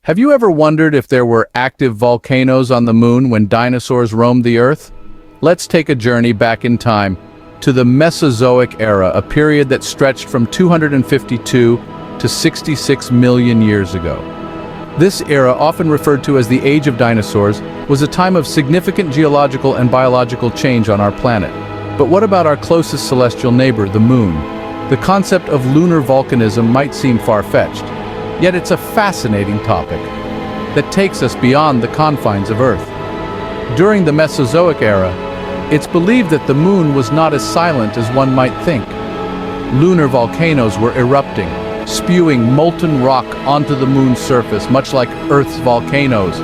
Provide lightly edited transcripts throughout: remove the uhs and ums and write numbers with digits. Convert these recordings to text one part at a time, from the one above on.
Have you ever wondered if there were active volcanoes on the moon when dinosaurs roamed the Earth? Let's take a journey back in time to the Mesozoic era, a period that stretched from 252 to 66 million years ago. This era, often referred to as the Age of Dinosaurs, was a time of significant geological and biological change on our planet. But what about our closest celestial neighbor, the Moon? The concept of lunar volcanism might seem far-fetched, yet it's a fascinating topic that takes us beyond the confines of Earth. During the Mesozoic era, it's believed that the Moon was not as silent as one might think. Lunar volcanoes were erupting, spewing molten rock onto the Moon's surface, much like Earth's volcanoes.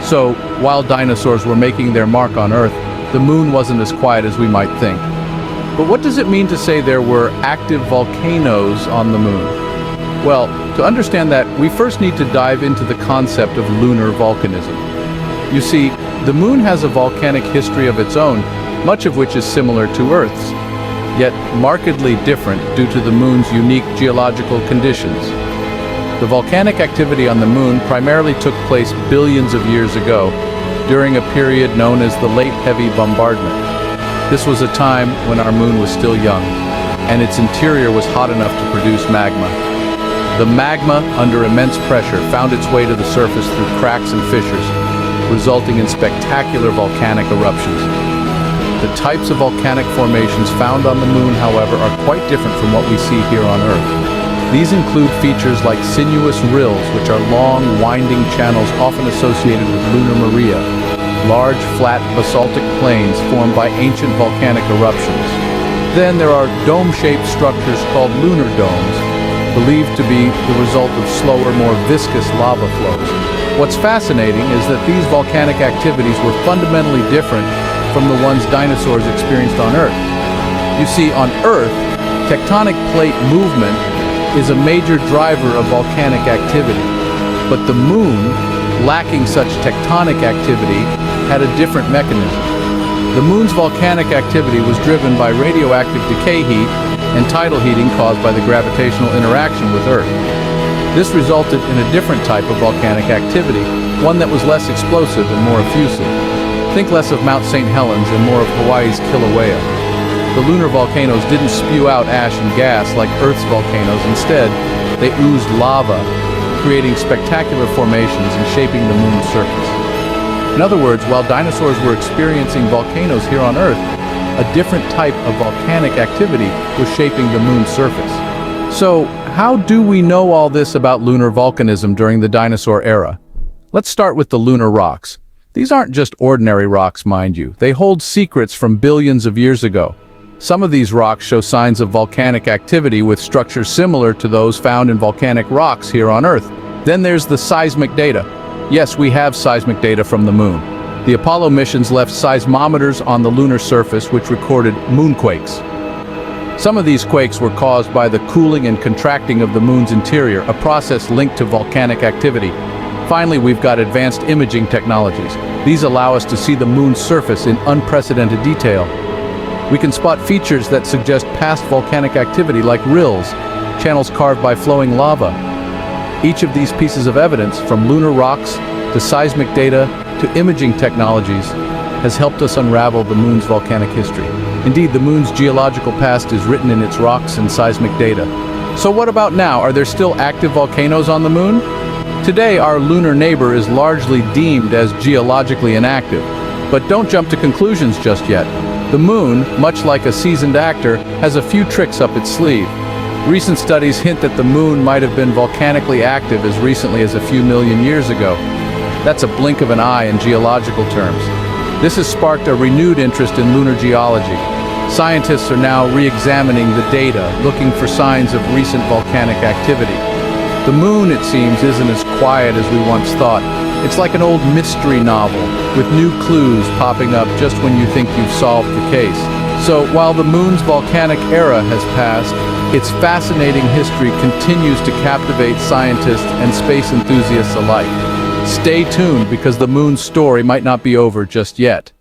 So, while dinosaurs were making their mark on Earth, the Moon wasn't as quiet as we might think. But what does it mean to say there were active volcanoes on the Moon? Well, to understand that, we first need to dive into the concept of lunar volcanism. You see, the Moon has a volcanic history of its own, much of which is similar to Earth's, yet markedly different due to the Moon's unique geological conditions. The volcanic activity on the Moon primarily took place billions of years ago, during a period known as the Late Heavy Bombardment. This was a time when our Moon was still young, and its interior was hot enough to produce magma. The magma, under immense pressure, found its way to the surface through cracks and fissures, resulting in spectacular volcanic eruptions. The types of volcanic formations found on the Moon, however, are quite different from what we see here on Earth. These include features like sinuous rills, which are long, winding channels often associated with lunar maria, large, flat basaltic plains formed by ancient volcanic eruptions. Then there are dome-shaped structures called lunar domes, believed to be the result of slower, more viscous lava flows. What's fascinating is that these volcanic activities were fundamentally different from the ones dinosaurs experienced on Earth. You see, on Earth, tectonic plate movement is a major driver of volcanic activity. But the Moon, lacking such tectonic activity, had a different mechanism. The Moon's volcanic activity was driven by radioactive decay heat and tidal heating caused by the gravitational interaction with Earth. This resulted in a different type of volcanic activity, one that was less explosive and more effusive. Think less of Mount St. Helens and more of Hawaii's Kilauea. The lunar volcanoes didn't spew out ash and gas like Earth's volcanoes. Instead, they oozed lava, creating spectacular formations and shaping the Moon's surface. In other words, while dinosaurs were experiencing volcanoes here on Earth, a different type of volcanic activity was shaping the Moon's surface. So, how do we know all this about lunar volcanism during the dinosaur era? Let's start with the lunar rocks. These aren't just ordinary rocks, mind you. They hold secrets from billions of years ago. Some of these rocks show signs of volcanic activity with structures similar to those found in volcanic rocks here on Earth. Then there's the seismic data. Yes, we have seismic data from the Moon. The Apollo missions left seismometers on the lunar surface which recorded moonquakes. Some of these quakes were caused by the cooling and contracting of the Moon's interior, a process linked to volcanic activity. Finally, we've got advanced imaging technologies. These allow us to see the Moon's surface in unprecedented detail. We can spot features that suggest past volcanic activity like rills, channels carved by flowing lava. Each of these pieces of evidence, from lunar rocks to seismic data to imaging technologies, has helped us unravel the Moon's volcanic history. Indeed, the Moon's geological past is written in its rocks and seismic data. So what about now? Are there still active volcanoes on the Moon? Today, our lunar neighbor is largely deemed as geologically inactive. But don't jump to conclusions just yet. The Moon, much like a seasoned actor, has a few tricks up its sleeve. Recent studies hint that the Moon might have been volcanically active as recently as a few million years ago. That's a blink of an eye in geological terms. This has sparked a renewed interest in lunar geology. Scientists are now re-examining the data, looking for signs of recent volcanic activity. The Moon, it seems, isn't as quiet as we once thought. It's like an old mystery novel, with new clues popping up just when you think you've solved the case. So, while the Moon's volcanic era has passed, its fascinating history continues to captivate scientists and space enthusiasts alike. Stay tuned, because the Moon's story might not be over just yet.